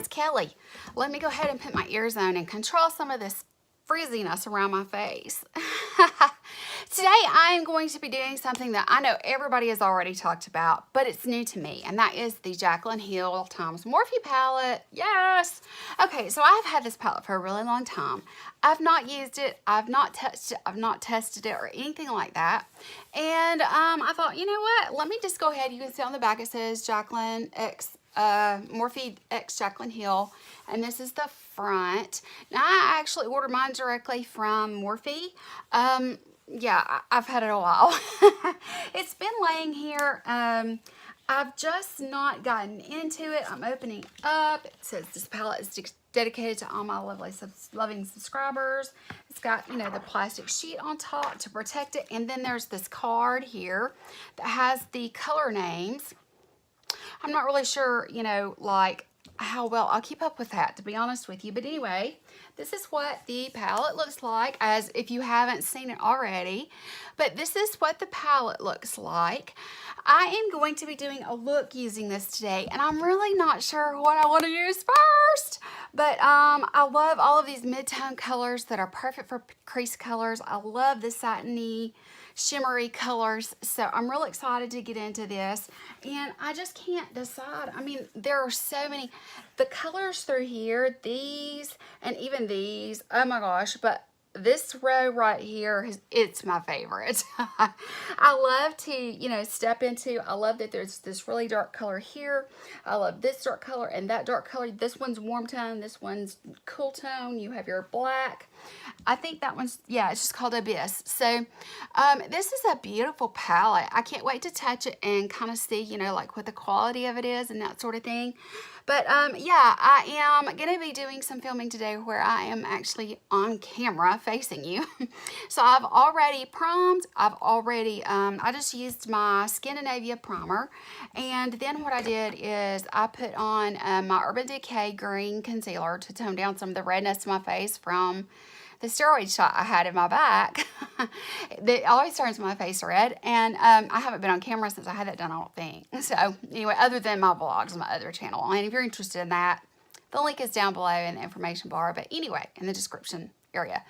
Kelly. Let me go ahead and put my ears on and control some of this frizziness around my face. Today I am going to be doing something that I know everybody has already talked about, but it's new to me, and that is the Jaclyn Hill times Morphe palette. Yes! Okay, so I've had this palette for a really long time. I've not used it, I've not touched it, I've not tested it or anything like that. And I thought, you know what? Let me just go ahead. You can see on the back it says Jaclyn X Morphe X Jaclyn Hill, and this is the front. Now I actually ordered mine directly from Morphe. Yeah, I've had it a while. It's been laying here. I've just not gotten into it. I'm opening up. It says this palette is dedicated to all my loving subscribers. It's got, you know, the plastic sheet on top to protect it, and then there's this card here that has the color names. I'm not really sure, you know, like how well I'll keep up with that, to be honest with you. But anyway, this is what the palette looks like, as if you haven't seen it already. But this is what the palette looks like. I am going to be doing a look using this today, and I'm really not sure what I want to use first. But I love all of these mid-tone colors that are perfect for crease colors. I love the satiny, shimmery colors, so I'm really excited to get into this, and I just can't decide. I mean, there are so many. The colors through here, these and even these, oh my gosh, but this row right here, it's my favorite. I love to, you know, step into, I love that there's this really dark color here. I love this dark color and that dark color. This one's warm tone, this one's cool tone. You have your black. I think that one's, yeah, it's just called Ebates. So this is a beautiful palette. I can't wait to touch it and kind of see, you know, like what the quality of it is and that sort of thing. But yeah, I am going to be doing some filming today where I am actually on camera facing you. So I've already primed. I've already, I just used my Scandinavia primer. And then what I did is I put on my Urban Decay green concealer to tone down some of the redness in my face from the steroid shot I had in my back. It always turns my face red, and I haven't been on camera since I had that done, I don't think. So anyway, other than my vlogs on my other channel, and if you're interested in that, the link is down below in the information bar, but anyway, in the description area.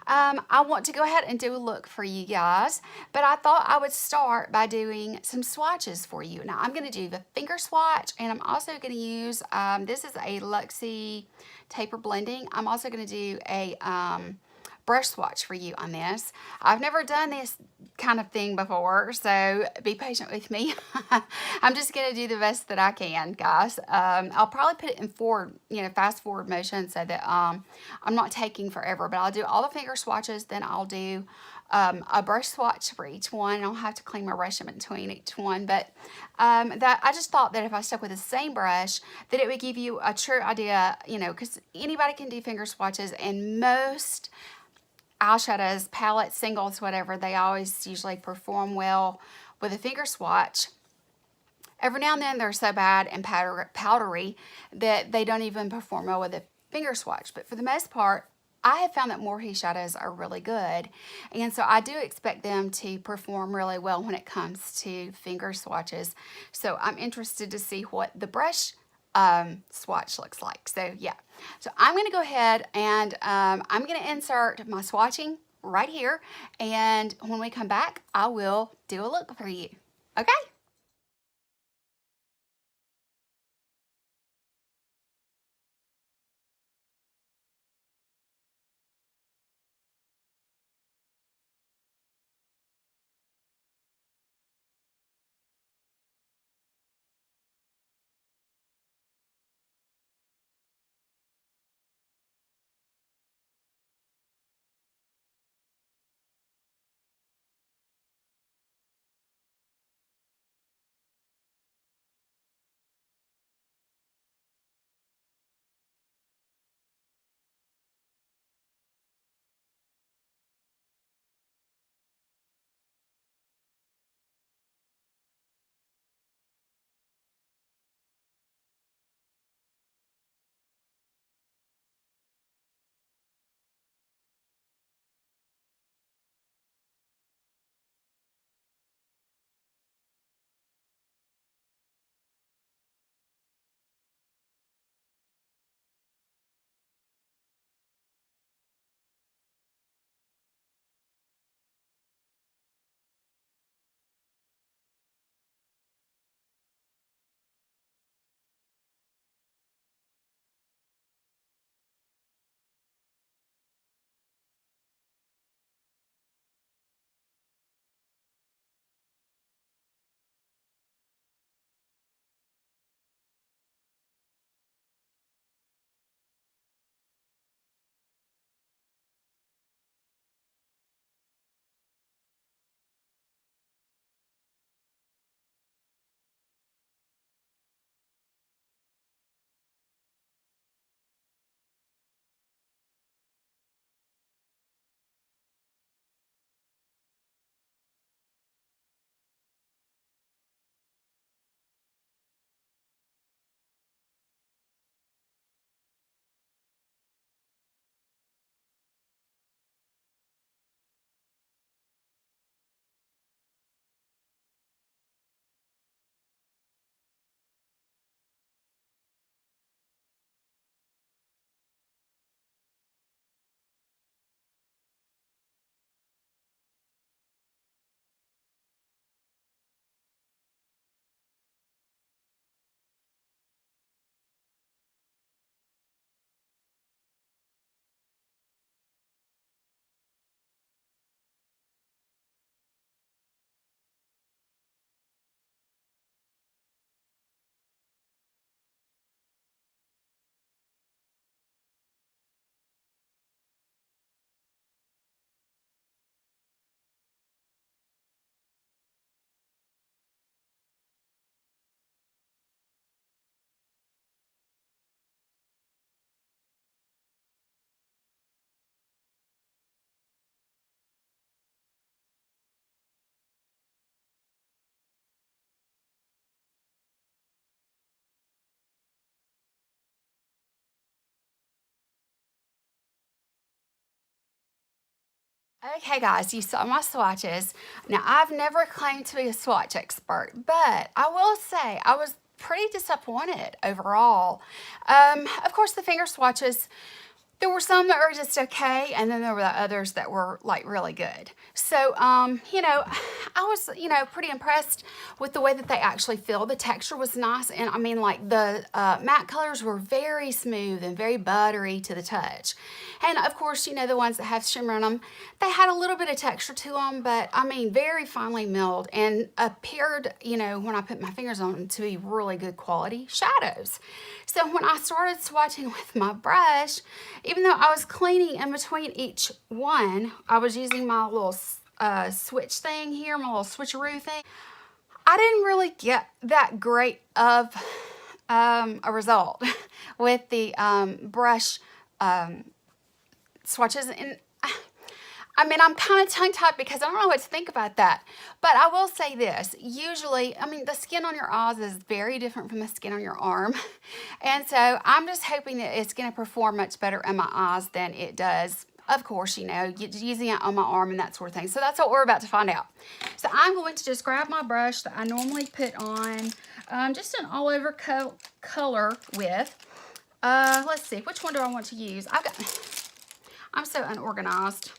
I want to go ahead and do a look for you guys, but I thought I would start by doing some swatches for you. Now I'm going to do the finger swatch, and I'm also going to use, this is a Luxie taper blending. I'm also going to do a brush swatch for you on this. I've never done this kind of thing before, so be patient with me. I'm just going to do the best that I can, guys. I'll probably put it in forward, you know, fast forward motion so that I'm not taking forever, but I'll do all the finger swatches, then I'll do a brush swatch for each one. I'll have to clean my brush in between each one, but that I just thought that if I stuck with the same brush, that it would give you a true idea, you know, because anybody can do finger swatches, and most eyeshadows, palettes, singles, whatever, they always usually perform well with a finger swatch. Every now and then they're so bad and powdery that they don't even perform well with a finger swatch. But for the most part, I have found that Morphe shadows are really good. And so I do expect them to perform really well when it comes to finger swatches. So I'm interested to see what the brush swatch looks like. So yeah, so I'm going to go ahead and I'm going to insert my swatching right here, and when we come back I will do a look for you. Okay. Okay guys, you saw my swatches. Now I've never claimed to be a swatch expert, but I will say I was pretty disappointed overall. Of course the finger swatches, there were some that were just okay, and then there were the others that were like really good. So, you know, I was, you know, pretty impressed with the way that they actually feel. The texture was nice, and I mean, like the matte colors were very smooth and very buttery to the touch. And of course, you know, the ones that have shimmer in them, they had a little bit of texture to them, but I mean, very finely milled and appeared, you know, when I put my fingers on them to be really good quality shadows. So when I started swatching with my brush, even though I was cleaning in between each one, I was using my little switch thing here, my little switcheroo thing. I didn't really get that great of a result with the brush swatches. And I mean, I'm kind of tongue-tied because I don't know what to think about that. But I will say this. Usually, I mean, the skin on your eyes is very different from the skin on your arm. And so I'm just hoping that it's going to perform much better in my eyes than it does, of course, you know, using it on my arm and that sort of thing. So that's what we're about to find out. So I'm going to just grab my brush that I normally put on just an all-over color with. Let's see. Which one do I want to use? I'm so unorganized.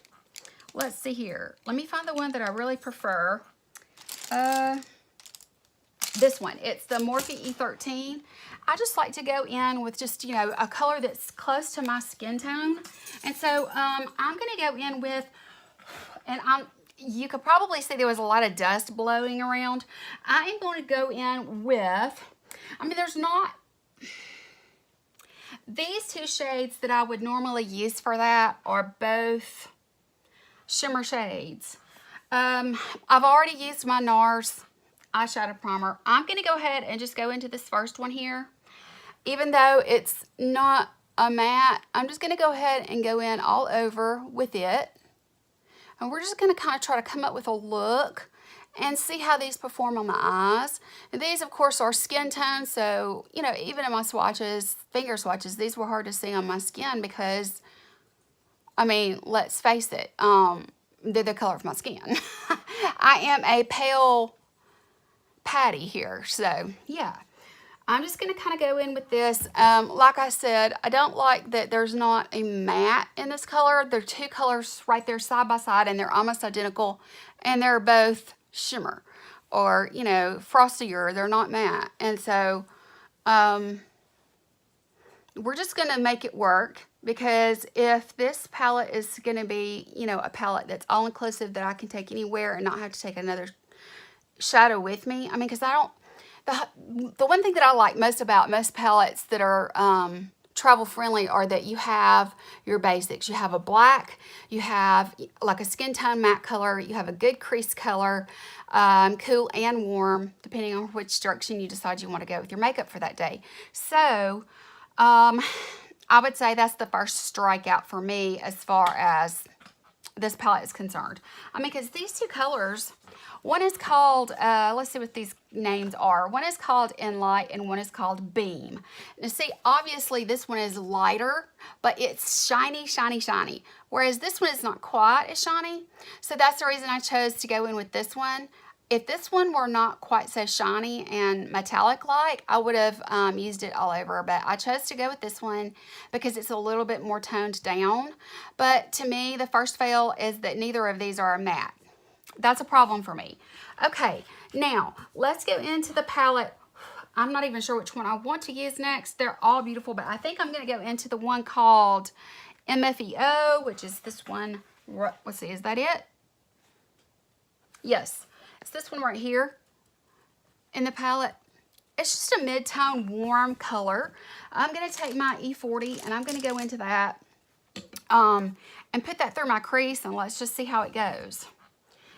Let's see here. Let me find the one that I really prefer. This one. It's the Morphe E13. I just like to go in with just, you know, a color that's close to my skin tone. And so I'm going to go in with, and you could probably see there was a lot of dust blowing around. I am going to go in with, I mean, there's not, these two shades that I would normally use for that are both shimmer shades. I've already used my NARS eyeshadow primer. I'm going to go ahead and just go into this first one here. Even though it's not a matte, I'm just going to go ahead and go in all over with it. And we're just going to kind of try to come up with a look and see how these perform on the eyes. And these, of course, are skin tone. So, you know, even in my swatches, finger swatches, these were hard to see on my skin because, I mean, let's face it, they're the color of my skin. I am a pale patty here, so yeah. I'm just going to kind of go in with this. Like I said, I don't like that there's not a matte in this color. There are two colors right there side by side, and they're almost identical, and they're both shimmer or, you know, frostier. They're not matte, and so we're just going to make it work. Because if this palette is going to be, you know, a palette that's all-inclusive that I can take anywhere and not have to take another shadow with me. I mean, because I don't, the one thing that I like most about most palettes that are travel-friendly are that you have your basics. You have a black, you have like a skin tone matte color, you have a good crease color, cool and warm, depending on which direction you decide you want to go with your makeup for that day. So, I would say that's the first strikeout for me as far as this palette is concerned. I mean, because these two colors, one is called, let's see what these names are. One is called In Light and one is called Beam. Now see, obviously this one is lighter, but it's shiny, shiny, shiny. Whereas this one is not quite as shiny. So that's the reason I chose to go in with this one. If this one were not quite so shiny and metallic-like, I would have used it all over. But I chose to go with this one because it's a little bit more toned down. But to me, the first fail is that neither of these are a matte. That's a problem for me. Okay, now let's go into the palette. I'm not even sure which one I want to use next. They're all beautiful, but I think I'm going to go into the one called MFEO, which is this one. Let's see, is that it? Yes. It's this one right here in the palette. It's just a mid-tone warm color. I'm going to take my E40 and I'm going to go into that and put that through my crease, and let's just see how it goes.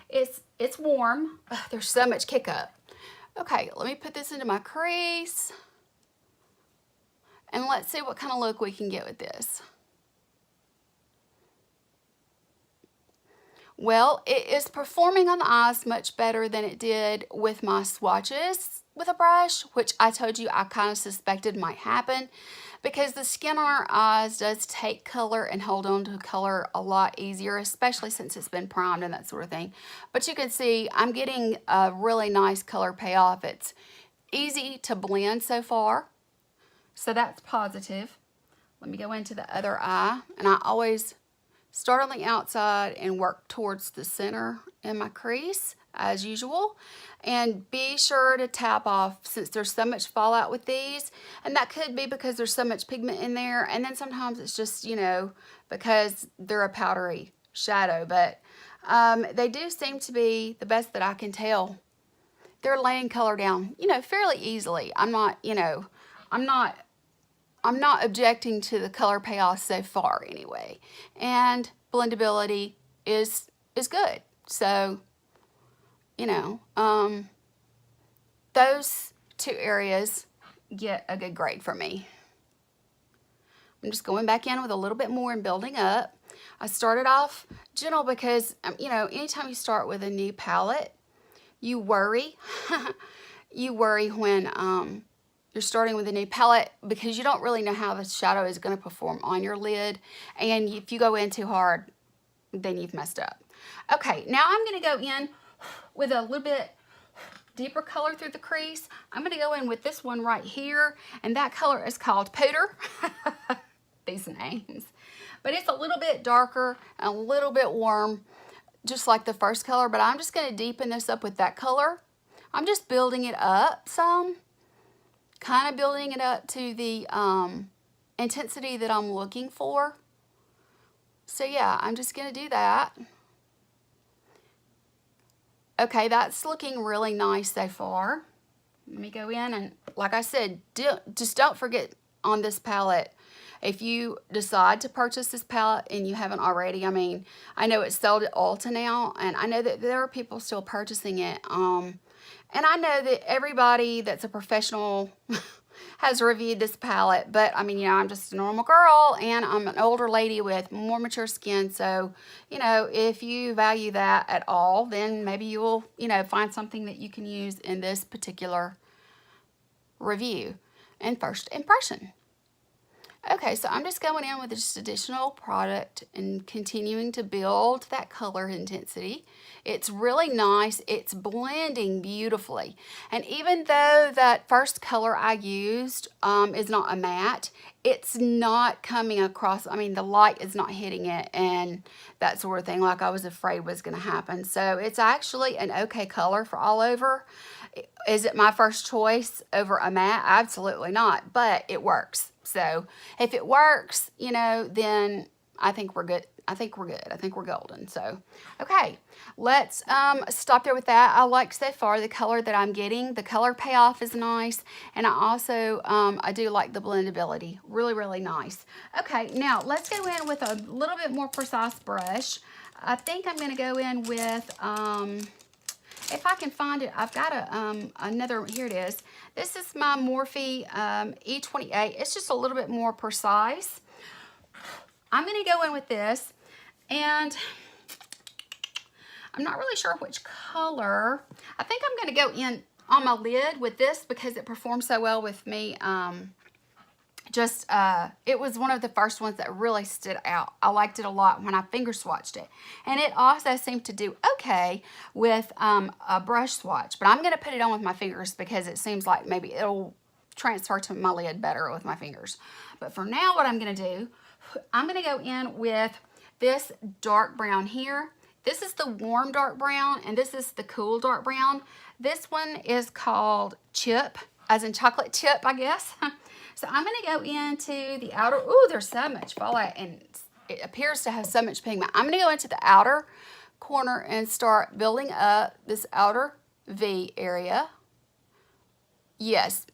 It's warm. Ugh, there's so much kick up. Okay, let me put this into my crease and let's see what kind of look we can get with this. Well, it is performing on the eyes much better than it did with my swatches with a brush, which I told you I kind of suspected might happen because the skin on our eyes does take color and hold on to color a lot easier, especially since it's been primed and that sort of thing. But you can see I'm getting a really nice color payoff. It's easy to blend so far, so that's positive. Let me go into the other eye, and I always start on the outside and work towards the center in my crease as usual. And be sure to tap off, since there's so much fallout with these, and that could be because there's so much pigment in there, and then sometimes it's just, you know, because they're a powdery shadow. But they do seem to be, the best that I can tell, they're laying color down, you know, fairly easily. I'm not, you know, I'm not objecting to the color payoff so far anyway. And blendability is good. So, you know, those two areas get a good grade for me. I'm just going back in with a little bit more and building up. I started off gentle because, you know, anytime you start with a new palette, you worry. You worry when you're starting with a new palette, because you don't really know how the shadow is going to perform on your lid. And if you go in too hard, then you've messed up. Okay, now I'm going to go in with a little bit deeper color through the crease. I'm going to go in with this one right here, and that color is called Pooter. These names. But it's a little bit darker and a little bit warm, just like the first color, but I'm just going to deepen this up with that color. I'm just building it up some, kind of building it up to the intensity that I'm looking for. So yeah, I'm just going to do that. Okay, that's looking really nice so far. Let me go in, and like I said, just don't forget on this palette, if you decide to purchase this palette and you haven't already, I mean, I know it's sold at Ulta now, and I know that there are people still purchasing it. And I know that everybody that's a professional has reviewed this palette, but I mean, you know, I'm just a normal girl, and I'm an older lady with more mature skin. So, you know, if you value that at all, then maybe you will, you know, find something that you can use in this particular review and first impression. Okay, so I'm just going in with just additional product and continuing to build that color intensity. It's really nice. It's blending beautifully. And even though that first color I used is not a matte, it's not coming across, I mean, the light is not hitting it and that sort of thing like I was afraid was going to happen. So it's actually an okay color for all over. Is it my first choice over a matte? Absolutely not, but it works. So if it works, you know, then I think we're good. I think we're good. I think we're golden. So, okay, let's stop there with that. I like so far the color that I'm getting. The color payoff is nice. And I also, I do like the blendability. Really, really nice. Okay, now let's go in with a little bit more precise brush. I think I'm going to go in with, if I can find it, I've got another, here it is. This is my Morphe E28. It's just a little bit more precise. I'm going to go in with this, and I'm not really sure which color. I think I'm going to go in on my lid with this because it performed so well with me. It was one of the first ones that really stood out. I liked it a lot when I finger swatched it. And it also seemed to do okay with a brush swatch. But I'm going to put it on with my fingers because it seems like maybe it'll transfer to my lid better with my fingers. But for now, what I'm going to do, I'm going to go in with this dark brown here. This is the warm dark brown, and this is the cool dark brown. This one is called Chip, as in chocolate chip, I guess. So I'm going to go into the outer, ooh, there's so much fallout, and it appears to have so much pigment. I'm going to go into the outer corner and start building up this outer V area. Yes.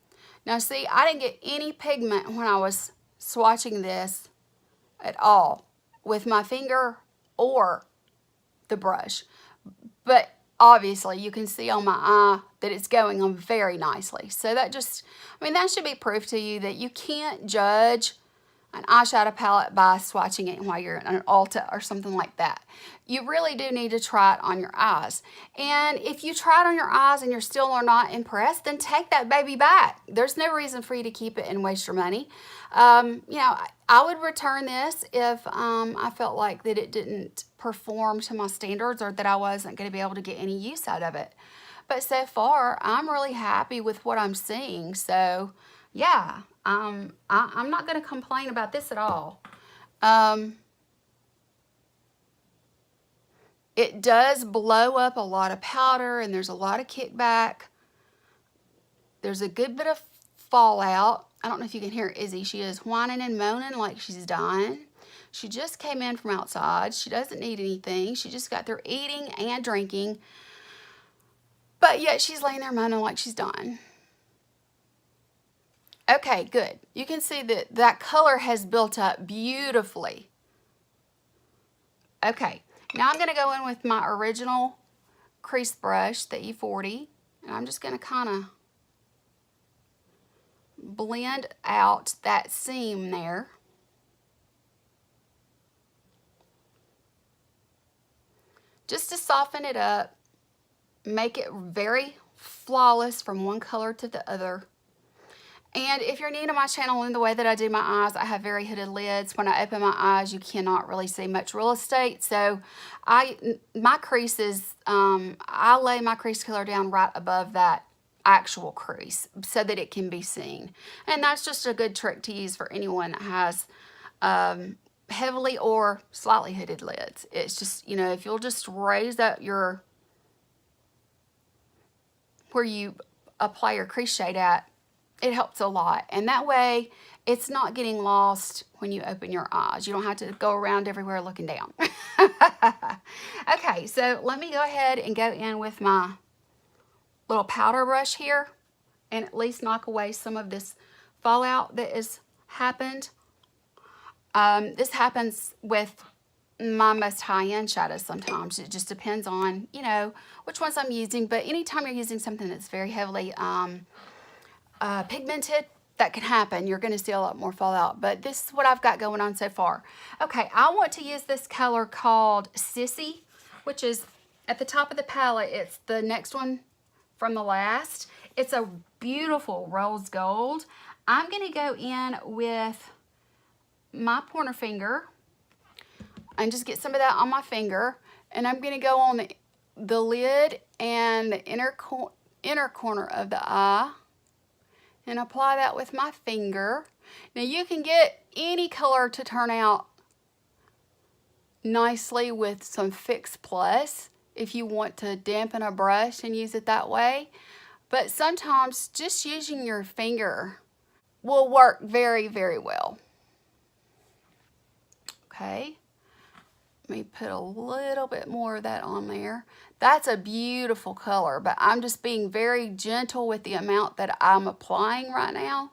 Now see, I didn't get any pigment when I was swatching this at all with my finger or the brush. But obviously you can see on my eye that it's going on very nicely. So that just, I mean, that should be proof to you that you can't judge an eyeshadow palette by swatching it while you're in an Ulta or something like that. You really do need to try it on your eyes. And if you try it on your eyes and you're still not impressed, then take that baby back. There's no reason for you to keep it and waste your money. You know, I would return this if I felt like that it didn't perform to my standards or that I wasn't going to be able to get any use out of it. But so far, I'm really happy with what I'm seeing. So, yeah, I'm not going to complain about this at all. It does blow up a lot of powder and there's a lot of kickback. There's a good bit of fallout. I don't know if you can hear Izzy. She is whining and moaning like she's dying. She just came in from outside. She doesn't need anything. She just got through eating and drinking. But yet she's laying there moaning like she's dying. Okay, good. You can see that that color has built up beautifully. Okay, now I'm going to go in with my original crease brush, the E40, and I'm just going to kind of blend out that seam there. Just to soften it up, make it very flawless from one color to the other. And if you're new to my channel and the way that I do my eyes, I have very hooded lids. When I open my eyes, you cannot really see much real estate. So my creases, I lay my crease color down right above that actual crease so that it can be seen. And that's just a good trick to use for anyone that has heavily or slightly hooded lids. It's just, you know, if you'll just raise up your, where you apply your crease shade at, it helps a lot. And that way it's not getting lost when you open your eyes. You don't have to go around everywhere looking down. Okay, so let me go ahead and go in with my little powder brush here and at least knock away some of this fallout that has happened. This happens with my most high-end shadows sometimes. It just depends on, you know, which ones I'm using. But anytime you're using something that's very heavily pigmented, that can happen. You're going to see a lot more fallout. But this is what I've got going on so far. Okay, I want to use this color called Sissy, which is at the top of the palette. It's the next one from the last. It's a beautiful rose gold. I'm going to go in with my pointer finger and just get some of that on my finger, and I'm going to go on the lid and the inner corner of the eye and apply that with my finger. Now you can get any color to turn out nicely with some Fix Plus if you want to dampen a brush and use it that way, but sometimes just using your finger will work very, very well. Okay, let me put a little bit more of that on there. That's a beautiful color, but I'm just being very gentle with the amount that I'm applying right now.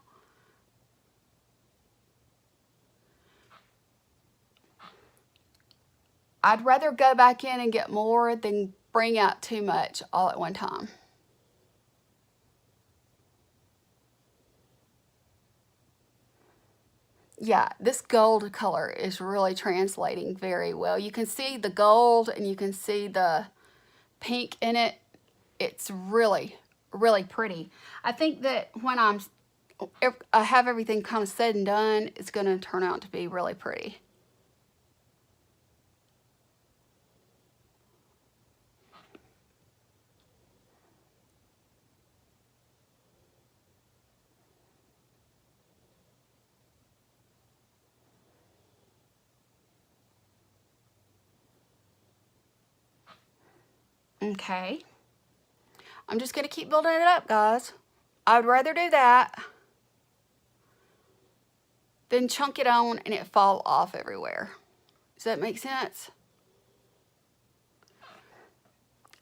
I'd rather go back in and get more than bring out too much all at one time. Yeah, this gold color is really translating very well. You can see the gold and you can see the pink in it. It's really, really pretty. I think that when I have everything kind of said and done, it's going to turn out to be really pretty. Okay, I'm just going to keep building it up, guys. I'd rather do that than chunk it on and it fall off everywhere. Does that make sense?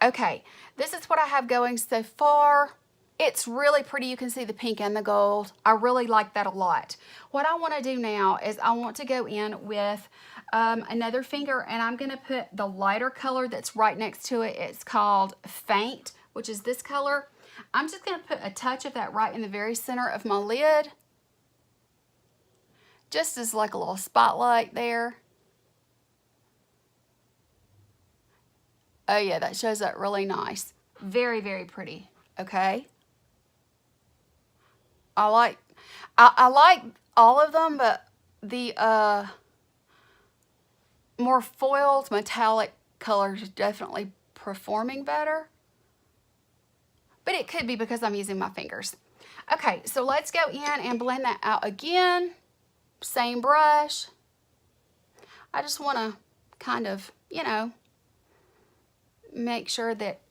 Okay, this is what I have going so far. It's really pretty. You can see the pink and the gold. I really like that a lot. What I want to do now is I want to go in with another finger, and I'm going to put the lighter color that's right next to it. It's called Faint, which is this color. I'm just going to put a touch of that right in the very center of my lid. just as like a little spotlight there. Oh yeah, that shows up really nice. Very, very pretty, okay? I like all of them, but the more foiled metallic colors are definitely performing better. But it could be because I'm using my fingers. Okay, so let's go in and blend that out again. Same brush. I just want to kind of, you know, make sure that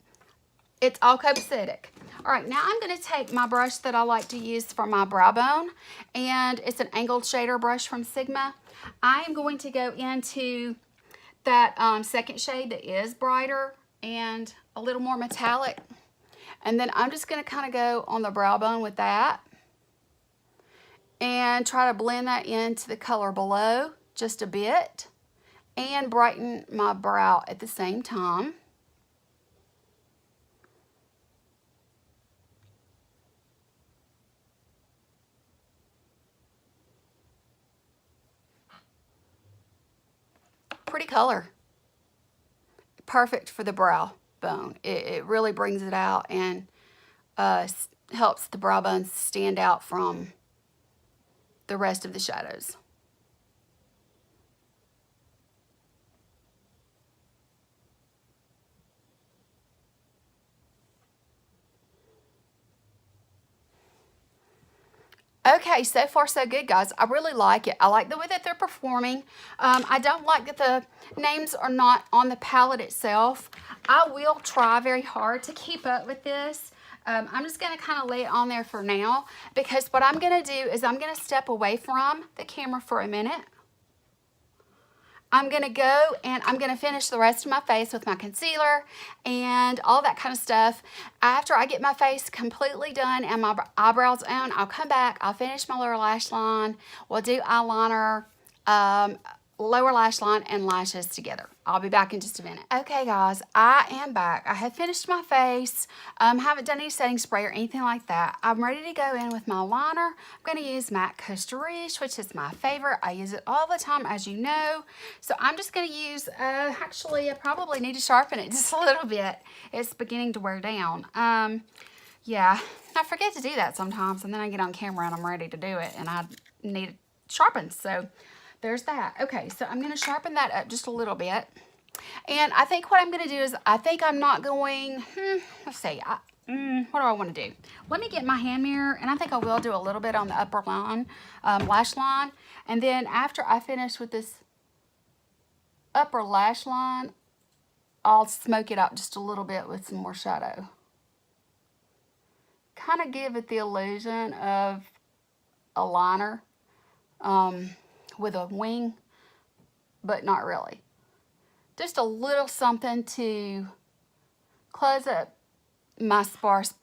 it's all copacetic. All right, now I'm going to take my brush that I like to use for my brow bone, and it's an angled shader brush from Sigma. I am going to go into that second shade that is brighter and a little more metallic, and then I'm just going to kind of go on the brow bone with that and try to blend that into the color below just a bit and brighten my brow at the same time. Pretty color. Perfect for the brow bone. It really brings it out and helps the brow bone stand out from the rest of the shadows. Okay, so far so good, guys. I really like it. I like the way that they're performing. I don't like that the names are not on the palette itself. I will try very hard to keep up with this. I'm just going to kind of lay it on there for now, because what I'm going to do is I'm going to step away from the camera for a minute. I'm going to go and I'm going to finish the rest of my face with my concealer and all that kind of stuff. After I get my face completely done and my eyebrows on, I'll come back, I'll finish my lower lash line, we'll do eyeliner, lower lash line, and lashes together. I'll be back in just a minute. Okay, guys, I am back. I have finished my face. Haven't done any setting spray or anything like that. I'm ready to go in with my liner. I'm going to use MAC Costa Rouge, which is my favorite. I use it all the time, as you know. So I'm just going to use, actually, I probably need to sharpen it just a little bit. It's beginning to wear down. Yeah, I forget to do that sometimes, and then I get on camera and I'm ready to do it, and I need it sharpened. So there's that. Okay, so I'm going to sharpen that up just a little bit. And I think what I'm going to do is, I think I'm not going, let's see, what do I want to do? Let me get my hand mirror, and I think I will do a little bit on the upper line, lash line. And then after I finish with this upper lash line, I'll smoke it out just a little bit with some more shadow. Kind of give it the illusion of a liner. With a wing, but not really. Just a little something to close up my sparse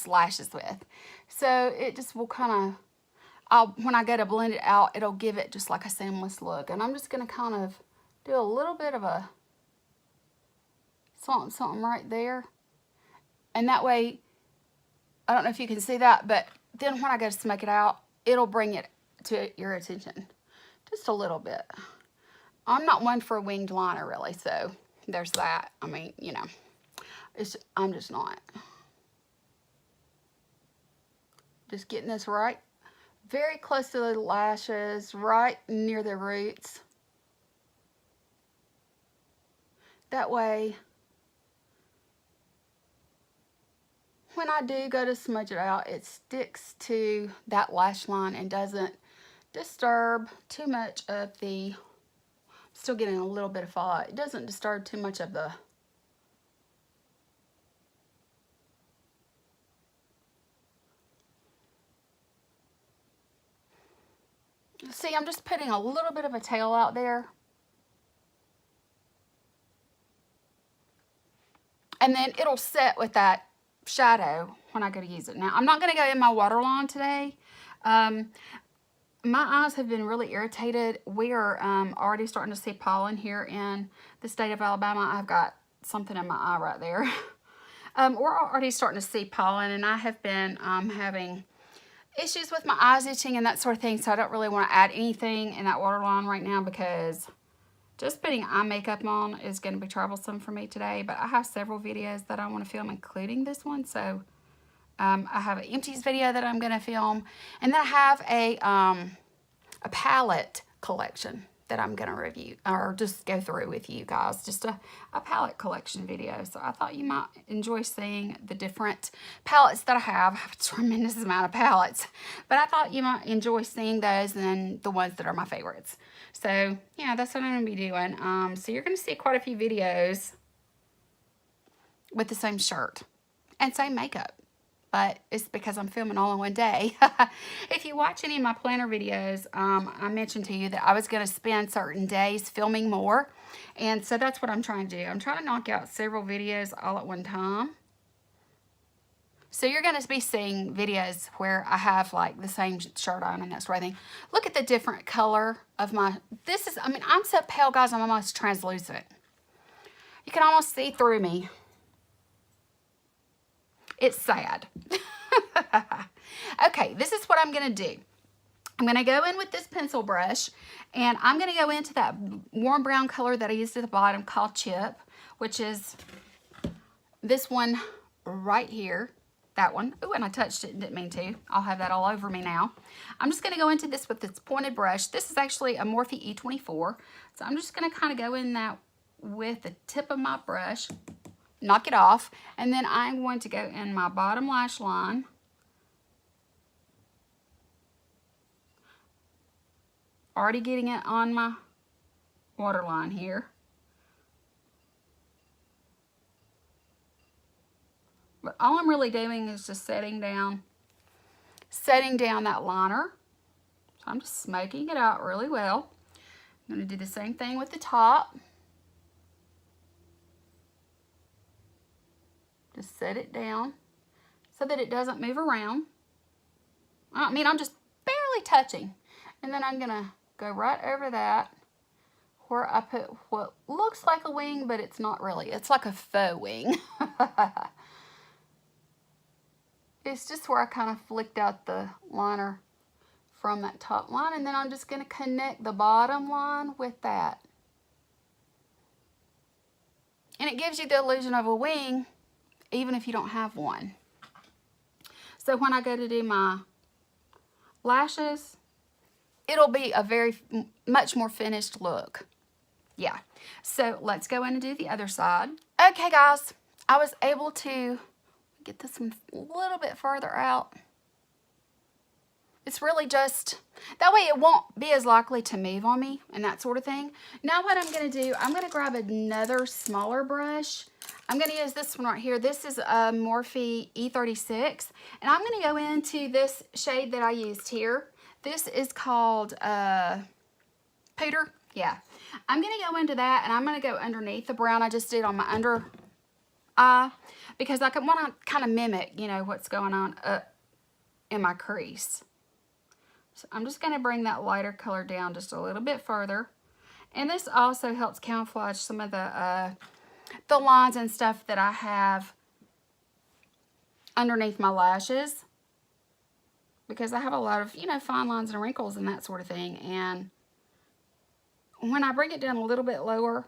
lashes with. So it just will kind of, when I go to blend it out, it'll give it just like a seamless look. And I'm just going to kind of do a little bit of a something right there. And that way, I don't know if you can see that, but then when I go to smoke it out, it'll bring it to your attention just a little bit. I'm not one for a winged liner really, so there's that. I mean, you know, I'm just not. Just getting this right, very close to the lashes, right near the roots. That way, when I do go to smudge it out, it sticks to that lash line and doesn't disturb too much of the, still getting a little bit of fallout. It doesn't disturb too much of the see, I'm just putting a little bit of a tail out there. And then it'll set with that shadow when I go to use it. Now, I'm not going to go in my waterline today. My eyes have been really irritated. We are already starting to see pollen here in the state of Alabama. I've got something in my eye right there. We're already starting to see pollen, and I have been having issues with my eyes itching and that sort of thing, so I don't really want to add anything in that waterline right now because just putting eye makeup on is going to be troublesome for me today. But I have several videos that I want to film, including this one. So I have an empties video that I'm going to film, and then I have a palette collection that I'm going to review or just go through with you guys. Just a palette collection video. So I thought you might enjoy seeing the different palettes that I have. I have a tremendous amount of palettes. But I thought you might enjoy seeing those and the ones that are my favorites. So yeah, that's what I'm going to be doing. So you're going to see quite a few videos with the same shirt and same makeup. But it's because I'm filming all in one day. If you watch any of my planner videos, I mentioned to you that I was going to spend certain days filming more. And so that's what I'm trying to do. I'm trying to knock out several videos all at one time. So you're going to be seeing videos where I have like the same shirt on and that sort of thing. Look at the different color of my, I mean, I'm so pale, guys, I'm almost translucent. You can almost see through me. It's sad. Okay, this is what I'm going to do. I'm going to go in with this pencil brush, and I'm going to go into that warm brown color that I used at the bottom called Chip, which is this one right here. That one. Oh, and I touched it and didn't mean to. I'll have that all over me now. I'm just going to go into this with this pointed brush. This is actually a Morphe E24. So I'm just going to kind of go in that with the tip of my brush. Knock it off, and then I'm going to go in my bottom lash line. Already getting it on my waterline here. But all I'm really doing is just setting down that liner. So I'm just smoking it out really well. I'm going to do the same thing with the top. Just set it down so that it doesn't move around. I mean, I'm just barely touching. And then I'm going to go right over that where I put what looks like a wing, but it's not really. It's like a faux wing. It's just where I kind of flicked out the liner from that top line. And then I'm just going to connect the bottom line with that. And it gives you the illusion of a wing, even if you don't have one. So when I go to do my lashes, it'll be a much more finished look. Yeah. So let's go in and do the other side. Okay, guys, I was able to get this one a little bit further out. It's really just, that way it won't be as likely to move on me and that sort of thing. Now what I'm going to do, I'm going to grab another smaller brush. I'm going to use this one right here. This is a Morphe E36. And I'm going to go into this shade that I used here. This is called Pooter. Yeah. I'm going to go into that, and I'm going to go underneath the brown I just did on my under eye, because I want to kind of mimic, you know, what's going on up in my crease. So I'm just going to bring that lighter color down just a little bit further. And this also helps camouflage some of the lines and stuff that I have underneath my lashes, because I have a lot of, you know, fine lines and wrinkles and that sort of thing. And when I bring it down a little bit lower,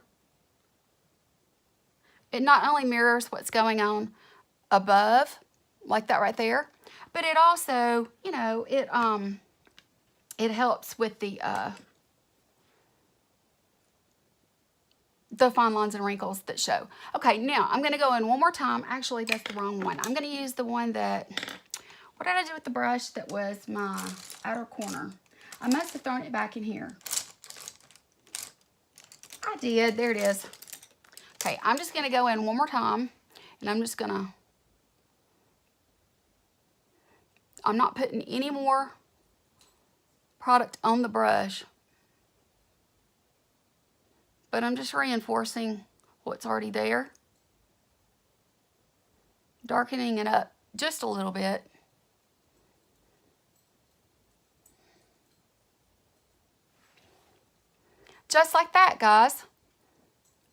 it not only mirrors what's going on above, like that right there, but it also, you know, it helps with the fine lines and wrinkles that show. Okay, now I'm going to go in one more time. Actually, that's the wrong one. I'm going to use the one that, what did I do with the brush that was my outer corner? I must have thrown it back in here. I did. There it is. Okay, I'm just going to go in one more time, and I'm just going to, I'm not putting any more product on the brush, but I'm just reinforcing what's already there, darkening it up just a little bit. Just like that, guys.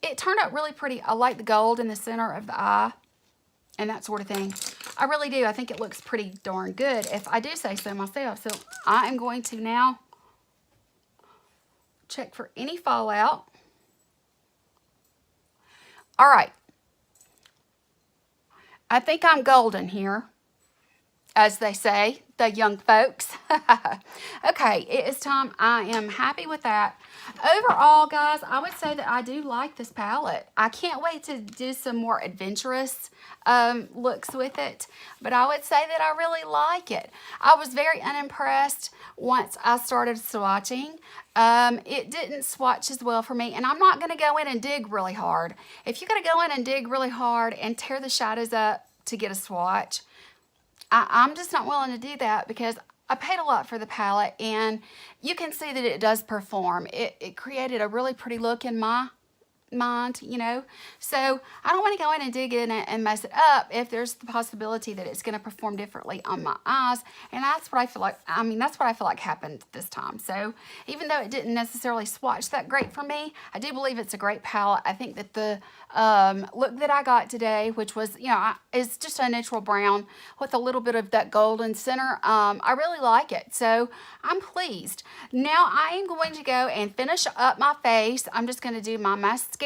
It turned out really pretty. I like the gold in the center of the eye and that sort of thing. I really do. I think it looks pretty darn good, if I do say so myself. So I am going to now check for any fallout. All right. I think I'm golden here, as they say, the young folks. Okay, it is time. I am happy with that. Overall, guys, I would say that I do like this palette. I can't wait to do some more adventurous looks with it, but I would say that I really like it. I was very unimpressed once I started swatching. It didn't swatch as well for me, and I'm not going to go in and dig really hard. If you're going to go in and dig really hard and tear the shadows up to get a swatch, I'm just not willing to do that, because I paid a lot for the palette, and you can see that it does perform. It created a really pretty look in my mind, you know. So I don't want to go in and dig in it and mess it up if there's the possibility that it's going to perform differently on my eyes. And that's what I feel like, that's what I feel like happened this time. So even though it didn't necessarily swatch that great for me, I do believe it's a great palette. I think that the look that I got today, which was, you know, is just a neutral brown with a little bit of that golden center, I really like it. So I'm pleased. Now I am going to go and finish up my face. I'm just going to do my mascara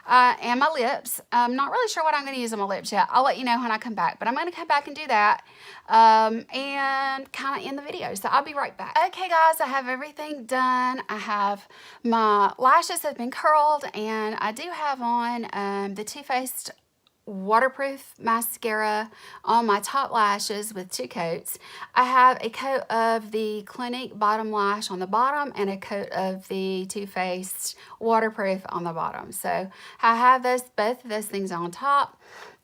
and my lips. I'm not really sure what I'm going to use on my lips yet. I'll let you know when I come back, but I'm going to come back and do that and kind of end the video. So I'll be right back. Okay, guys, I have everything done. I have my lashes have been curled, and I do have on the Too Faced waterproof mascara on my top lashes with 2 coats. I have a coat of the Clinique bottom lash on the bottom and a coat of the Too Faced waterproof on the bottom. So I have both of those things on top.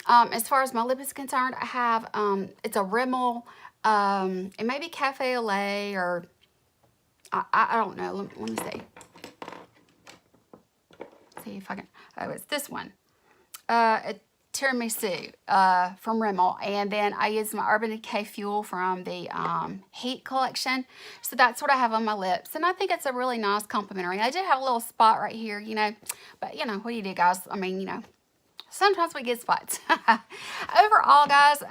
As far as my lip is concerned, I have it's a Rimmel, it may be Cafe au lait, or I don't know. Let me see. See if I can. Oh, it's this one. Tiramisu from Rimmel, and then I use my Urban Decay Fuel from the Heat collection. So that's what I have on my lips, and I think it's a really nice complimentary. I do have a little spot right here, you know, but you know, what do you do, guys? I mean, you know, sometimes we get spots. Overall, guys,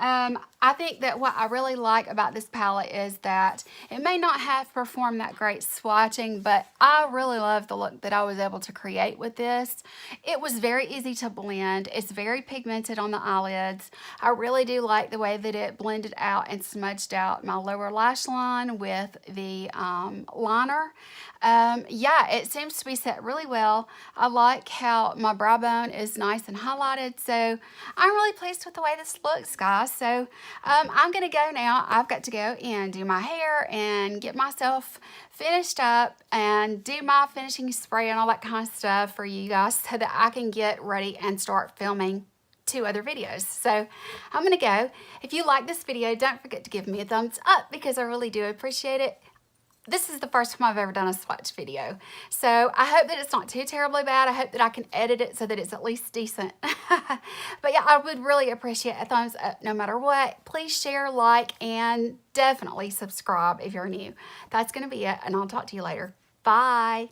I think that what I really like about this palette is that it may not have performed that great swatching, but I really love the look that I was able to create with this. It was very easy to blend. It's very pigmented on the eyelids. I really do like the way that it blended out and smudged out my lower lash line with the liner. Yeah, it seems to be set really well. I like how my brow bone is nice and highlighted, so I'm really pleased with the way this looks, guys. So I'm gonna go now. I've got to go and do my hair and get myself finished up and do my finishing spray and all that kind of stuff for you guys, so that I can get ready and start filming 2 other videos. So I'm gonna go. If you like this video, don't forget to give me a thumbs up, because I really do appreciate it. This is the first time I've ever done a swatch video, so I hope that it's not too terribly bad. I hope that I can edit it so that it's at least decent. But yeah, I would really appreciate a thumbs up no matter what. Please share, like, and definitely subscribe if you're new. That's going to be it, and I'll talk to you later. Bye.